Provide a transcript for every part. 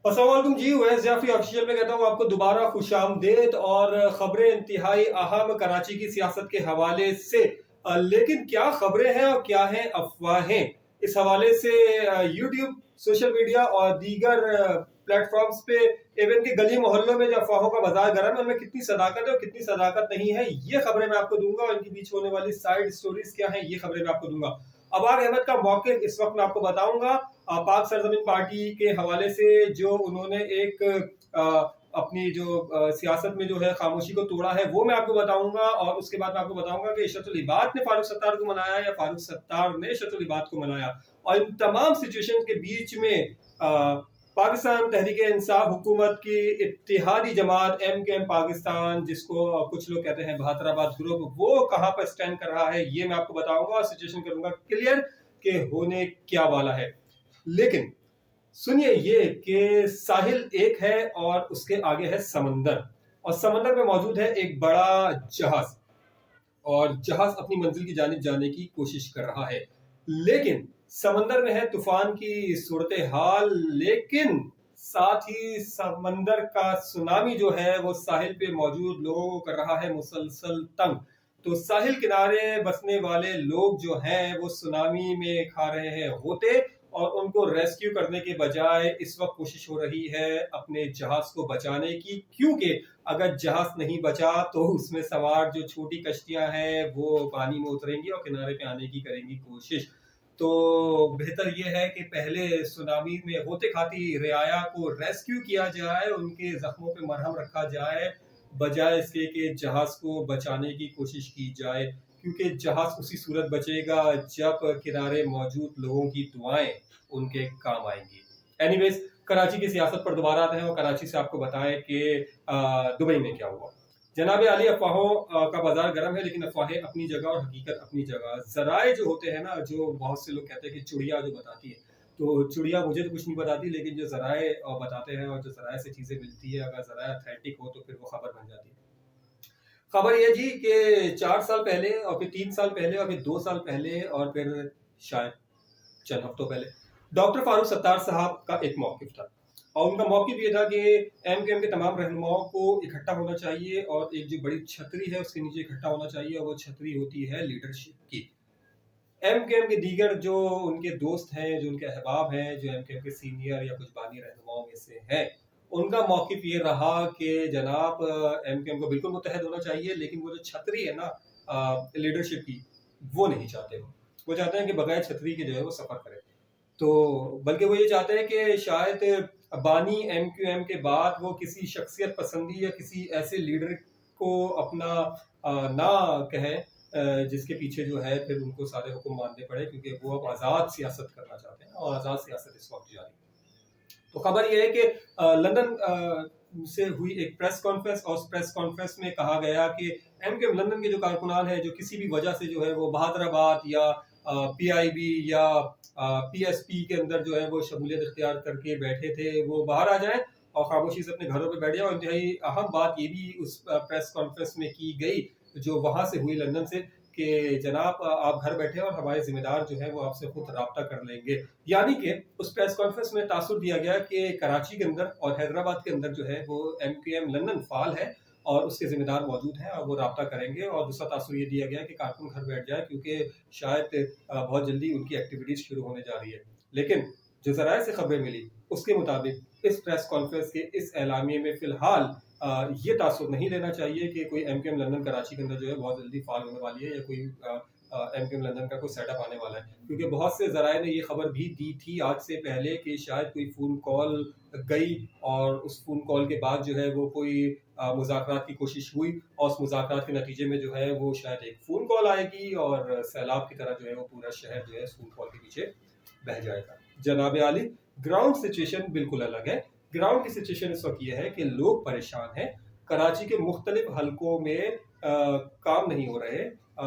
अस्सलाम वालेकुम जी। वैस जाफरी ऑफिशियल में कहता हूँ आपको दोबारा खुशामदीद और खबरें इंतहाई अहम कराची की सियासत के हवाले से। लेकिन क्या खबरें हैं और क्या हैं अफवाहें, इस हवाले से यूट्यूब, सोशल मीडिया और दीगर प्लेटफॉर्म्स पे, इवन के गली मोहल्लों में जो अफवाहों का बाजार गर्म है, उनमें कितनी सदाकत है और कितनी सदाकत नहीं है, ये खबरें मैं आपको दूंगा। और इनके बीच होने वाली साइड स्टोरीज क्या है, ये खबरें मैं आपको दूंगा। अबार अहमद का मौक़िफ़ इस वक्त मैं आपको बताऊंगा। पाक सरजमीन पार्टी के हवाले से जो उन्होंने एक अपनी जो सियासत में जो है खामोशी को तोड़ा है, वो मैं आपको बताऊंगा। और उसके बाद मैं आपको बताऊंगा कि इशरतुल इबाद ने फारूक सत्तार को मनाया या फारूक सत्तार ने इशरतुल इबाद को मनाया। और इन तमाम सिचुएशन के बीच में पाकिस्तान तहरीक इंसाफ हुकूमत की इत्तेहादी जमात MKM पाकिस्तान, जिसको कुछ लोग कहते हैं बहादुराबाद ग्रुप, वो कहां पर स्टैंड कर रहा है, ये मैं आपको बताऊंगा और सिचुएशन करूंगा क्लियर कि होने क्या वाला है। लेकिन सुनिए ये कि साहिल एक है और उसके आगे है समंदर, और समंदर में मौजूद है एक बड़ा जहाज, और जहाज अपनी मंजिल की जानिब जाने की कोशिश कर रहा है। लेकिन समंदर में है तूफान की सूरत हाल, लेकिन साथ ही समंदर का सुनामी जो है वो साहिल पे मौजूद लोगों को कर रहा है मुसलसल तंग। तो साहिल किनारे बसने वाले लोग जो हैं वो सुनामी में खा रहे हैं होते, और उनको रेस्क्यू करने के बजाय इस वक्त कोशिश हो रही है अपने जहाज को बचाने की, क्योंकि अगर जहाज नहीं बचा तो उसमें सवार जो छोटी कश्तियां हैं वो पानी में उतरेंगी और किनारे पे आने की करेंगी कोशिश। तो बेहतर यह है कि पहले सुनामी में होते खाती रियाया को रेस्क्यू किया जाए, उनके जख्मों पे मरहम रखा जाए, बजाय इसके कि जहाज को बचाने की कोशिश की जाए, क्योंकि जहाज उसी सूरत बचेगा जब किनारे मौजूद लोगों की दुआएं उनके काम आएंगी। एनीवेज, कराची की सियासत पर दोबारा आते हैं और कराची से आपको बताएं कि दुबई में क्या हुआ। जनाब आली, अफवाहों का बाजार गर्म है, लेकिन अफवाहें अपनी जगह और हकीकत अपनी जगह। जराए जो होते हैं ना, जो बहुत से लोग कहते हैं कि चिड़िया जो बताती है, तो चिड़िया मुझे तो कुछ नहीं बताती, लेकिन जो जराए बताते हैं और जो जराए से चीजें मिलती है, अगर जराए अथेंटिक हो तो फिर वो खबर बन जाती है। खबर ये जी कि 4 साल पहले और फिर 3 साल पहले और फिर 2 साल पहले और फिर शायद चंद हफ्तों पहले डॉक्टर फारूक सत्तार साहब का एक मौक़िफ़ था, और उनका मौक़िफ़ ये था कि MKM के तमाम रहनुमाओं को इकट्ठा होना चाहिए और एक जो बड़ी छतरी है उसके नीचे इकट्ठा होना चाहिए, और वो छतरी होती है लीडरशिप की। MKM के दीगर जो उनके दोस्त हैं, जो उनके अहबाब हैं, जो MKM के सीनियर या कुछ बानी रहनुमाओं में से हैं, उनका मौक़िफ़ ये रहा कि जनाब MKM को बिल्कुल मुत्तहद होना चाहिए, लेकिन वो जो छतरी है ना लीडरशिप की, वो नहीं चाहते। वो चाहते हैं कि बगैर छतरी के जो है वो सफ़र करें। तो बल्कि वो ये चाहते हैं कि शायद बानी MQM के बाद वो किसी शख्सियत पसंदी या किसी ऐसे लीडर को अपना ना कहें जिसके पीछे जो है फिर उनको सारे हुक्म मानने पड़े, क्योंकि वो अब आज़ाद सियासत करना चाहते हैं और आज़ाद सियासत इस वक्त जारी है। तो खबर यह है कि लंदन से हुई एक प्रेस कॉन्फ्रेंस, और उस प्रेस कॉन्फ्रेंस में कहा गया कि MKM लंदन के जो कारकुनान हैं, जो किसी भी वजह से जो है वो बहादुराबाद या PIB या PSP के अंदर जो है वो शमूलियत इख्तियार करके बैठे थे, वो बाहर आ जाएं और खामोशी से अपने घरों पे बैठ जाएं। और इंतहाई अहम बात ये भी उस प्रेस कॉन्फ्रेंस में की गई जो वहां से हुई लंदन से, कि जनाब आप घर बैठे और हमारे जिम्मेदार जो है वो आपसे खुद रब्ता कर लेंगे। यानी कि उस प्रेस कॉन्फ्रेंस में तासुर दिया गया कि कराची के अंदर और हैदराबाद के अंदर जो है वो MKM लंदन फाल है और उसके जिम्मेदार मौजूद हैं और वो रब्ता करेंगे। और दूसरा तासुर ये दिया गया कि कारकुन घर बैठ जाए, क्योंकि शायद बहुत जल्दी उनकी एक्टिविटीज शुरू होने जा रही है। लेकिन जो जराये से खबरें मिली उसके मुताबिक इस प्रेस कॉन्फ्रेंस के इस एलामिये में फिलहाल ये तासुर नहीं लेना चाहिए कि कोई MKM लंदन कराची के अंदर जो है बहुत जल्दी फाल होने वाली है, या कोई MKM लंदन का कोई सेटअप आने वाला है। क्योंकि बहुत से जराये ने ये खबर भी दी थी आज से पहले कि शायद कोई फ़ोन कॉल गई और उस फ़ोन कॉल के बाद जो है वो कोई मुज़ाकरात की कोशिश हुई, और उस मुज़ाकरात के नतीजे में जो है वो शायद एक फ़ोन कॉल आएगी और सैलाब की तरह जो है वो पूरा शहर जो है उस फ़ोन कॉल के पीछे बह जाएगा। जनाब आली, ग्राउंड सिचुएशन बिल्कुल अलग है। ग्राउंड की सिचुएशन इस वक्त यह है कि लोग परेशान हैं। कराची के मुख्तलिफ हलकों में काम नहीं हो रहे,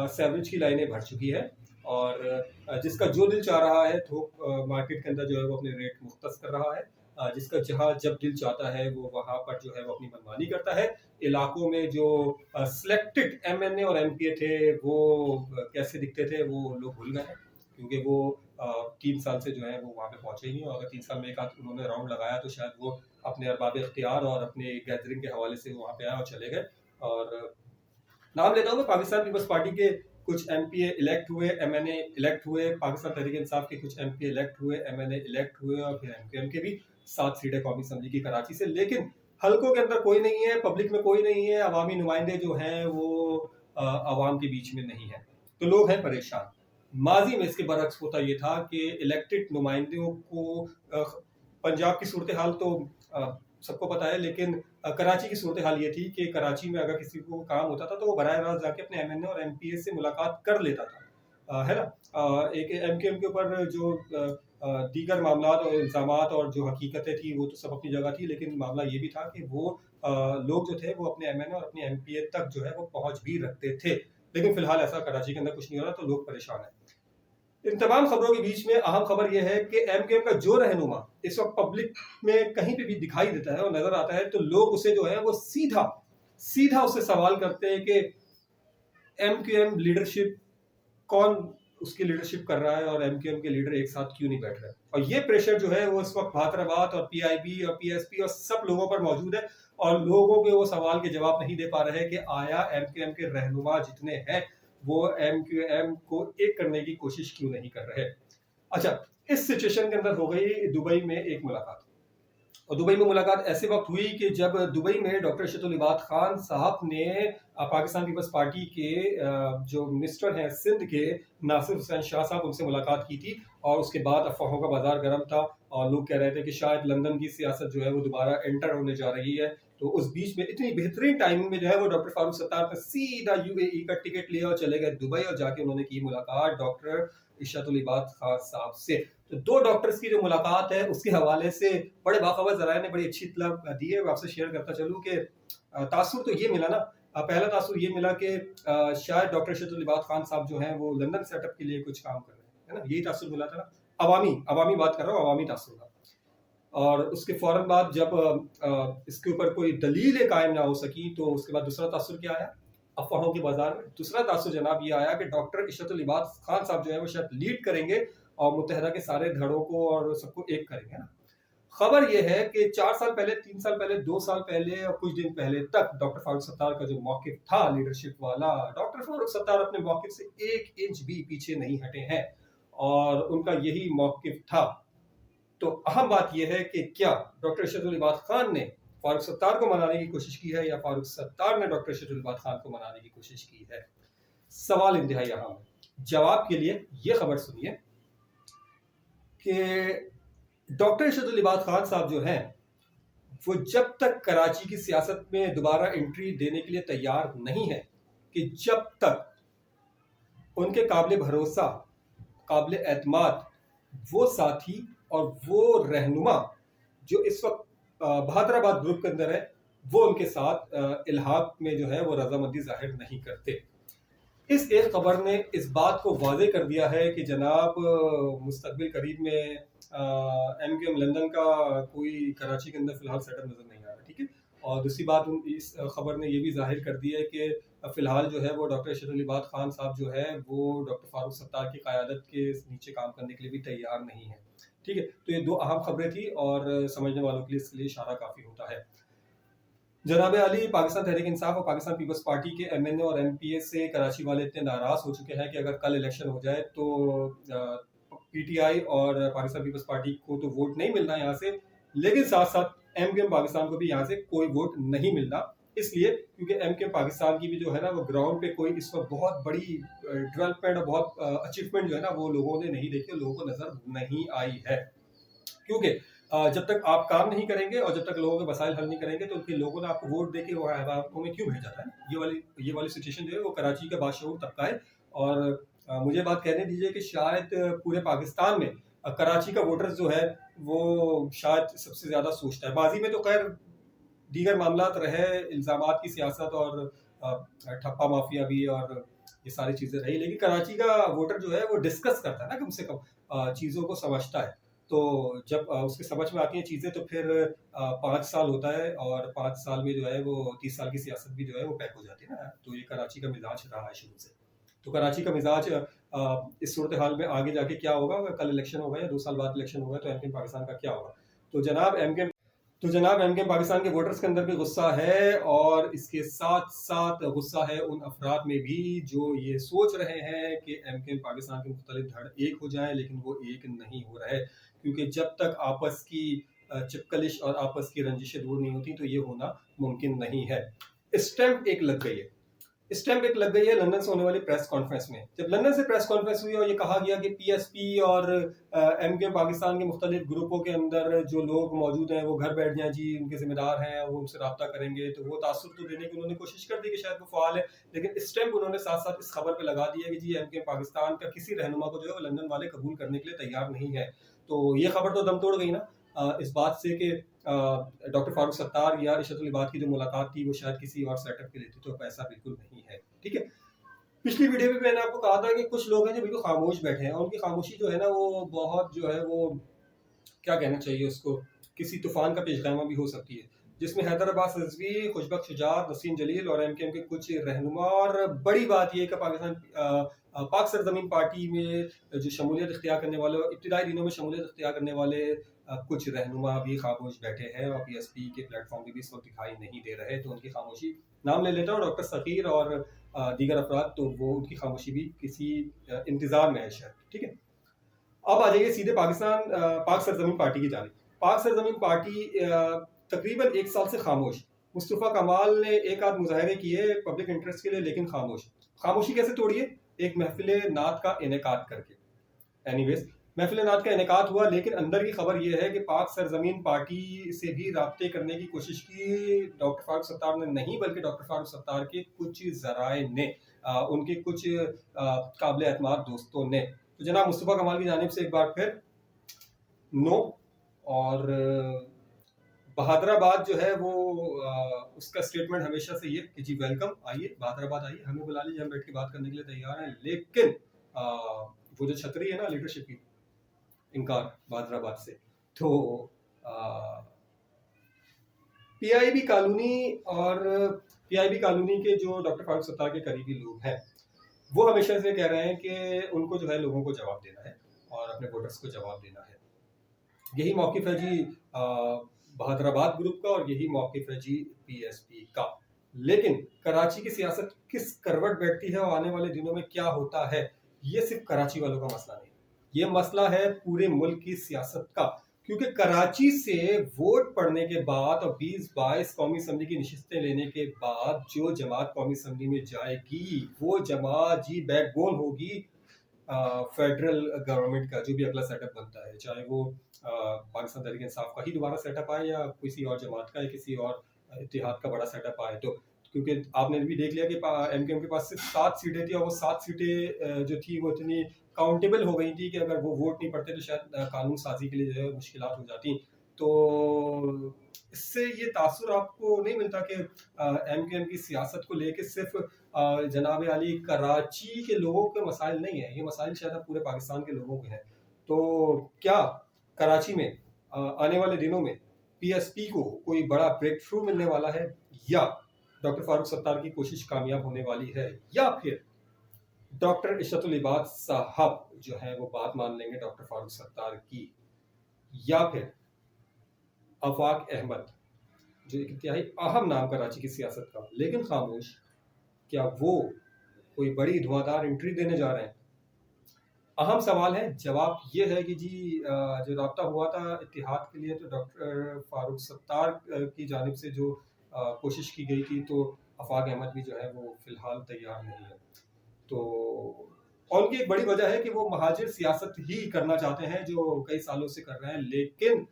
सैवरेज की लाइनें भर चुकी है, और जिसका जो दिल चाह रहा है तो मार्केट के अंदर जो है वो अपने रेट मुख्तस कर रहा है। जिसका जहाँ जब दिल चाहता है वो वहाँ पर जो है वो अपनी मनमानी करता है। इलाकों में जो सिलेक्टेड MNA और MPA थे वो कैसे दिखते थे वो लोग भूल गए हैं, क्योंकि वो 3 साल से जो है वो वहाँ पे पहुंचे ही नहीं, और अगर 3 साल में एक आध उन्होंने राउंड लगाया तो शायद वो अपने अरबाब इख्तियार और अपने गैदरिंग के हवाले से वहाँ पे आए और चले गए। और नाम लेता हूँ मैं, पाकिस्तान पीपल्स पार्टी के कुछ एमपीए इलेक्ट हुए, एमएनए इलेक्ट हुए, पाकिस्तान तहरीक इंसाफ के कुछ एमपीए इलेक्ट हुए, एमएनए इलेक्ट हुए, और फिर एमकेएम के भी 7 सीटें कौमी असम्बली की कराची से। लेकिन हलकों के अंदर कोई नहीं है, पब्लिक में कोई नहीं है, अवामी नुमाइंदे जो हैं वो अवाम के बीच में नहीं है, तो लोग हैं परेशान। माजी में इसके बरक्स होता ये था कि इलेक्टेड नुमाइंदों को पंजाब की सूरत हाल तो सबको पता है, लेकिन कराची की सूरत हाल ये थी कि कराची में अगर किसी को काम होता था तो वो बराह रास्त जाके अपने एमएनए और एमपीए से मुलाकात कर लेता था, है ना। एक एमकेएम के ऊपर जो दीगर मामला और इल्ज़ामात और जो हकीकतें थी वो तो सब अपनी जगह थी, लेकिन मामला ये भी था कि वो लोग जो थे वो अपने एमएनए और अपने एमपीए तक जो है वो पहुंच भी रखते थे। लेकिन फिलहाल ऐसा कराची के अंदर कुछ नहीं हो रहा, तो लोग परेशान हैं। इन तमाम खबरों के बीच में अहम खबर यह है कि एमकेएम का जो रहनुमा इस वक्त पब्लिक में कहीं पे भी दिखाई देता है और नजर आता है, तो लोग उसे जो है वो सीधा सीधा उससे सवाल करते हैं कि एमकेएम लीडरशिप कौन उसकी लीडरशिप कर रहा है और एमकेएम के लीडर एक साथ क्यों नहीं बैठ रहे। और ये प्रेशर जो है वो इस वक्त भातराबाद और पीआईबी और पीएसपी और सब लोगों पर मौजूद है, और लोगों के वो सवाल के जवाब नहीं दे पा रहे कि आया एमकेएम के रहनुमा जितने हैं वो एमक्यूएम को एक करने की कोशिश क्यों नहीं कर रहे। अच्छा, इस सिचुएशन के अंदर हो गई दुबई में एक मुलाकात, और दुबई में मुलाकात ऐसे वक्त हुई कि जब दुबई में डॉक्टर शतुल इबाद खान साहब ने पाकिस्तान पीपल्स पार्टी के जो मिनिस्टर हैं सिंध के नासिर हुसैन शाह साहब, उनसे मुलाकात की थी। और उसके बाद अफवाहों का बाजार गर्म था और लोग कह रहे थे कि शायद लंदन की सियासत जो है वो दोबारा एंटर होने जा रही है। तो उस बीच में इतनी बेहतरीन टाइमिंग में जो है वो डॉक्टर फारूक सत्तार ने सीधा यूएई का टिकट लिया और चले गए दुबई, और जाके उन्होंने की मुलाकात डॉक्टर इशरतुल इबाद खान साहब से। तो दो डॉक्टर्स की जो मुलाकात है उसके हवाले से बड़े बाखबर जराए ने बड़ी अच्छी इत्तला दी है, आपसे शेयर करता चलूँ कि तासुर तो ये मिला ना, पहला तासुर ये मिला कि शायद डॉक्टर शतुल इबाद खान साहब जो हैं वो लंदन सेटअप के लिए कुछ काम कर रहे हैं, है ना, यही तासुर मिला था ना। अवामी बात कर रहा हूँ, अवामी तासुर का। और उसके फौरन बाद जब इसके ऊपर कोई दलीलें कायम ना हो सकी, तो उसके बाद दूसरा तासुर क्या आया अफवाहों के बाजार में। दूसरा तासुर जनाब ये आया कि डॉक्टर इशरतुल इबाद खान साहब जो है वो शायद लीड करेंगे और मुत्तहदा के सारे धड़ों को और सबको एक करेंगे ना। खबर यह है कि 4 साल पहले, 3 साल पहले, 2 साल पहले और कुछ दिन पहले तक डॉक्टर फारूक सत्तार का जो मौकिफ था लीडरशिप वाला, डॉक्टर फारूक सत्तार अपने मौकिफ से 1 इंच भी पीछे नहीं हटे हैं और उनका यही मौकिफ था। तो अहम बात यह है कि क्या डॉक्टर शतुल इबाद खान ने फारूक सत्तार को मनाने की कोशिश की है या फारूक सत्तार ने डॉक्टर शतुल इबाद खान को मनाने की कोशिश की है। सवाल इंतहाई अहम है। जवाब के लिए यह खबर सुनिए कि डॉक्टर शतुल इबाद खान साहब जो हैं वो जब तक कराची की सियासत में दोबारा एंट्री देने के लिए तैयार नहीं है, कि जब तक उनके काबिल भरोसा, काबिल एतमाद वो साथी और वो रहनुमा जो इस वक्त बहादराबाद ग्रुप के अंदर है, वो उनके साथ इल्हाक में जो है वो रजामंदी जाहिर नहीं करते। इस एक खबर ने इस बात को वाजे कर दिया है कि जनाब मुस्तकबिल करीब में एमकेएम लंदन का कोई कराची के अंदर फिलहाल सेटअप नजर नहीं आ रहा, ठीक है। और दूसरी बात इस खबर ने ये भी जाहिर कर दिया है कि फिलहाल जो है वो डॉक्टर शतुल इबाद खान साहब जो है वो डॉक्टर फारूक सत्तार की क़यादत के नीचे काम करने के लिए भी तैयार नहीं है, ठीक है। तो ये दो अहम खबरें थी और समझने वालों के लिए इसके लिए इशारा काफ़ी होता है। जनाब अली पाकिस्तान तहरीक इंसाफ और पाकिस्तान पीपल्स पार्टी के एमएनए और एमपीए से कराची वाले इतने नाराज हो चुके हैं कि अगर कल इलेक्शन हो जाए तो पीटीआई और पाकिस्तान पीपल्स पार्टी को तो वोट नहीं मिलना यहाँ से, लेकिन साथ साथ एमकेएम पाकिस्तान को भी यहाँ से कोई वोट नहीं मिलना, इसलिए क्योंकि एमकेएम पाकिस्तान की भी जो है ना वो ग्राउंड पे कोई इस वक्त बहुत बड़ी डेवलपमेंट और बहुत अचीवमेंट जो है ना वो लोगों ने नहीं देखी, लोगों को नजर नहीं आई है। क्योंकि जब तक आप काम नहीं करेंगे और जब तक लोगों के मसाइल हल नहीं करेंगे तो उनके लोगों ने आपको वोट देके वो आपको में क्यों भेजा था। ये वाली सिचुएशन जो है वो कराची का बाशऊर तबका है। और मुझे बात कहने दीजिए कि शायद पूरे पाकिस्तान में कराची का वोटर्स जो है वो शायद सबसे ज़्यादा सोचता है। माजी में तो खैर दीगर मामलात रहे, इल्ज़ामात की सियासत और ठप्पा माफिया भी और ये सारी चीज़ें रही, लेकिन कराची का वोटर जो है वो डिस्कस करता है ना, कम से कम चीज़ों को समझता है। तो जब उसके समझ में आती हैं चीज़ें तो फिर 5 साल होता है और 5 साल में जो है वो 30 साल की सियासत भी जो है वो पैक हो जाती है ना। तो ये कराची का मिजाज रहा है शुरू से। तो कराची का मिजाज इस सूरत हाल में आगे जाके क्या होगा, अगर कल इलेक्शन होगा या 2 साल बाद इलेक्शन होगा तो एमकेएम पाकिस्तान का क्या होगा। तो जनाब एमकेएम पाकिस्तान के वोटर्स के अंदर भी गुस्सा है, और इसके साथ साथ गुस्सा है उन अफराद में भी जो ये सोच रहे हैं कि एमकेएम पाकिस्तान के मुख्तलिफ धड़ एक हो जाए, लेकिन वो एक नहीं हो रहे, क्योंकि जब तक आपस की चिपकलिश और आपस की रंजिशें दूर नहीं होती तो ये होना मुमकिन नहीं है। स्टैंप एक लग गई है, स्टैंप एक लग गई है लंदन से होने वाली प्रेस कॉन्फ्रेंस में। जब लंदन से प्रेस कॉन्फ्रेंस हुई और ये कहा गया कि पीएसपी और एमकेएम पाकिस्तान के मुख्तलिफ ग्रुपों के अंदर जो लोग मौजूद हैं वो घर बैठ जाएं जी, उनके जिम्मेदार हैं, वो उनसे रब्ता करेंगे, तो वो तासुर तो देने की उन्होंने कोशिश कर दी कि शायद वो फाल है, लेकिन स्टैंप उन्होंने साथ साथ इस खबर पर लगा दिया कि जी एमकेएम पाकिस्तान का किसी रहनुमा को जो है लंदन वाले कबूल करने के लिए तैयार नहीं है। तो ये खबर तो दम तोड़ गई ना इस बात से कि डॉक्टर फारूक सत्तार या इशरत अली बात की जो मुलाकात थी वो शायद किसी और सेटअप के लिए थी, तो ऐसा बिल्कुल नहीं है। ठीक है, पिछली वीडियो में मैंने आपको कहा था कि कुछ लोग हैं जो बिल्कुल खामोश बैठे हैं, और उनकी खामोशी जो है ना वो बहुत जो है वो क्या कहना चाहिए उसको, किसी तूफान का पेशगामा भी हो सकती है, जिसमें हैदराबाद रिजवी, खुशबक शुजात, नसीम जलील और एमकेएम के कुछ रहनुमा, और बड़ी बात यह कि पाकिस्तान पाक सरजमीन पार्टी में जो शमूलियत इख्तियार करने वाले, इब्तिदाई दिनों में शमूलियत इख्तियार करने वाले कुछ रहनुमा भी खामोश बैठे हैं, और पीएसपी के प्लेटफॉर्म पर भी इस वक्त दिखाई नहीं दे रहे। तो उनकी खामोशी, नाम ले लेता हूँ डॉक्टर सकीर और दीगर अफराद, तो वो उनकी खामोशी भी किसी इंतजार में है शायद। ठीक है, अब आ जाइए सीधे पाक सरजमीन पार्टी की जानिब। पाक सरजमीन पार्टी तकरीबन 1 साल से खामोश। मुस्तफ़ा कमाल ने एक आध मुजाहरे किए पब्लिक इंटरेस्ट के लिए, लेकिन खामोश। खामोशी कैसे तोड़िए? एक महफिल नात का इनेकाद करके। एनीवेज, महफिल नात का इनेकाद हुआ, लेकिन अंदर की खबर यह है कि पाक सरजमीन पार्टी से भी राब्ते करने की कोशिश की डॉक्टर फारूक सत्तार ने नहीं, बल्कि डॉक्टर फारूक सत्तार के कुछ जराए ने, उनके कुछ काबिल एतमाद दोस्तों ने। तो जनाब मुस्तफ़ा कमाल की जानिब से एक बार फिर नो, और बहादराबाद जो है वो उसका स्टेटमेंट हमेशा से ये कि जी वेलकम, आइए बहादराबाद आइए, हमें बुला लीजिए, हम बैठ के बात करने के लिए तैयार हैं, लेकिन वो जो छतरी है ना लीडरशिप की, इनकार बहादराबाद से। तो पीआईबी कॉलोनी और पीआईबी कॉलोनी के जो डॉक्टर फारूक सत्तार के करीबी लोग हैं वो हमेशा से कह रहे हैं कि उनको जो है लोगों को जवाब देना है और अपने वोटर्स को जवाब देना है। यही मौक़िफ़ है जी बहादराबाद ग्रुप का, और यही मौक़िफ़ है जी पीएसपी का। लेकिन कराची की सियासत किस करवट बैठती है और आने वाले दिनों में क्या होता है, ये सिर्फ कराची वालों का मसला नहीं, ये मसला है पूरे मुल्क की सियासत का। क्योंकि कराची से वोट पड़ने के बाद और 20-22 कौमी असम्बली की नशिस्तें लेने के बाद जो जमात कौमी असम्बली में जाएगी, वो जमात जी बैकबोन होगी फेडरल गवर्नमेंट का, जो भी अगला सेटअप बनता है, चाहे वो पाकिस्तान तहरीक इंसाफ का ही दोबारा सेटअप आए या किसी और जमात का या किसी और इत्तेहाद का बड़ा सेटअप आए। तो क्योंकि आपने भी देख लिया कि एमकेएम के पास सिर्फ 7 सीटें थी, और वो 7 सीटें जो थी वो इतनी काउंटेबल हो गई थी कि अगर वो वोट नहीं पड़ते तो शायद कानून साजी के लिए जो है मुश्किलात हो जाती। तो इससे ये तासुर आपको नहीं मिलता कि एमकेएम की सियासत को लेके सिर्फ जनाब अली कराची के लोगों के मसाइल नहीं है, ये मसाइल शायद पूरे पाकिस्तान के लोगों के हैं। तो क्या कराची में आने वाले दिनों में पीएसपी को कोई बड़ा ब्रेक थ्रू मिलने वाला है, या डॉक्टर फारूक सत्तार की कोशिश कामयाब होने वाली है, या फिर डॉक्टर इशरत अली बात साहब जो है वो बात मान लेंगे डॉक्टर फारूक सत्तार की, या फिर आफाक अहमद जो एक इंतहाई अहम नाम कराची की सियासत का लेकिन खामोश, क्या वो कोई बड़ी धुआंधार एंट्री देने जा रहे हैं? अहम सवाल है। जवाब ये है कि जी जो राब्ता हुआ था इत्तेहाद के लिए, तो डॉक्टर फारूक सत्तार की जानिब से जो कोशिश की गई थी, तो आफाक अहमद भी जो है वो फिलहाल तैयार नहीं है। तो और उनकी एक बड़ी वजह है कि वो महाजिर सियासत ही करना चाहते हैं जो कई सालों से कर रहे हैं, लेकिन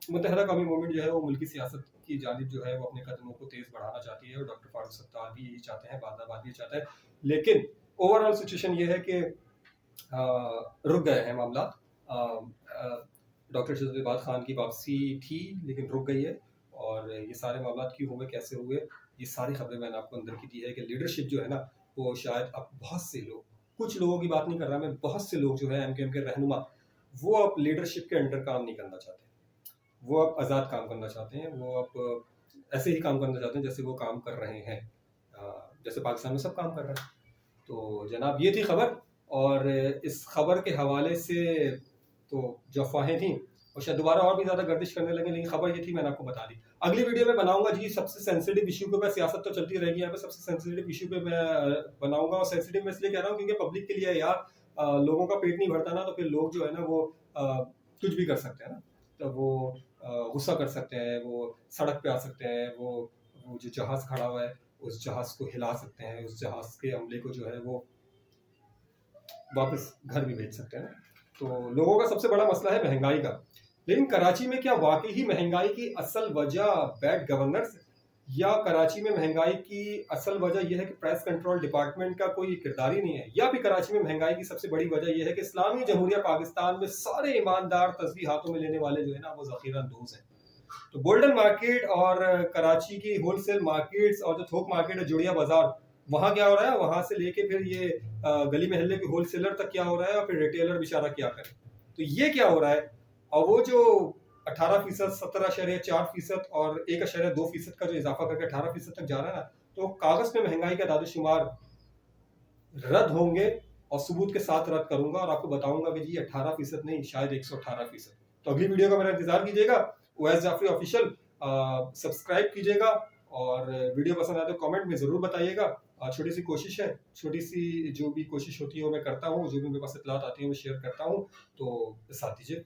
मुत्तहदा कौमी मूवमेंट जो है वो मुल्की सियासत की जानिब जो है वो अपने कदमों को तेज बढ़ाना चाहती है, और डॉक्टर फारूक सत्तार भी यही चाहते हैं, बहादराबाद भी चाहता है। लेकिन ओवरऑल सिचुएशन ये है कि रुक गए हैं मामला। डॉक्टर शहजाद खान की वापसी थी लेकिन रुक गई है, और ये सारे मामला क्यों हुए, कैसे हुए, ये सारी खबरें मैंने आपको अंदर की दी है कि लीडरशिप जो है ना वो शायद अब बहुत से लोग, कुछ लोगों की बात नहीं कर रहा मैं, बहुत से लोग जो है एमकेएम के रहनुमा, वो अब लीडरशिप के अंडर काम नहीं करना चाहते, वो अब आज़ाद काम करना चाहते हैं, वो अब ऐसे ही काम करना चाहते हैं जैसे वो काम कर रहे हैं, जैसे पाकिस्तान में सब काम कर रहे हैं। तो जनाब ये थी खबर, और इस खबर के हवाले से तो जो अफवाहें थी और शायद दोबारा और भी ज़्यादा गर्दिश करने लगे, लेकिन खबर ये थी, मैंने आपको बता दी। अगली वीडियो में बनाऊंगा जी सबसे सेंसिटिव इशू पे, मैं सियासत तो चलती रहेगी यहाँ पे, सबसे सेंसिटिव इशू पे मैं बनाऊंगा। और सेंसिटिव मैं इसलिए कह रहा हूँ क्योंकि पब्लिक के लिए यार लोगों का पेट नहीं भरता ना, तो फिर लोग जो है ना वो कुछ भी कर सकते हैं ना, तो वो गुस्सा कर सकते हैं, वो सड़क पे आ सकते हैं, वो जो जहाज खड़ा हुआ है उस जहाज को हिला सकते हैं, उस जहाज के अमले को जो है वो वापस घर भी भेज सकते हैं। तो लोगों का सबसे बड़ा मसला है महंगाई का। लेकिन कराची में क्या वाकई ही महंगाई की असल वजह बैड गवर्नेंस, या कराची में महंगाई की असल वजह यह है कि प्राइस कंट्रोल डिपार्टमेंट का कोई किरदार ही नहीं है, या फिर कराची में महंगाई की सबसे बड़ी वजह यह है कि इस्लामी जमहूरिया पाकिस्तान में सारे ईमानदार तस्वीर हाथों में लेने वाले जो है ना वो जखीरा अंदोज हैं। तो गोल्डन मार्केट और कराची की होलसेल मार्केट्स और जो थोक मार्केट है जुड़िया बाजार, वहां क्या हो रहा है, वहां से लेके फिर ये गली मोहल्ले के होलसेलर तक क्या हो रहा है, और फिर रिटेलर बेचारा क्या करे। तो ये क्या हो रहा है, और वो जो 18%, 17.4% और 1.2% का जो इजाफा करके 18% तक जा रहा है ना, तो कागज पे महंगाई का दादोशुमार रद्द होंगे, और सबूत के साथ रद्द करूंगा और आपको बताऊंगा कि जी 18% नहीं, शायद 118%। तो अगली वीडियो का मेरा इंतजार कीजिएगा। ओएस जाफरी ऑफिशियल सब्सक्राइब कीजिएगा, और वीडियो पसंद आए तो कमेंट में जरूर बताइएगा। छोटी सी कोशिश है, छोटी सी जो भी कोशिश होती है वो मैं करता हूँ, जो भी मेरे पास इतलात आती है मैं शेयर करता हूँ, तो साथ दीजिए।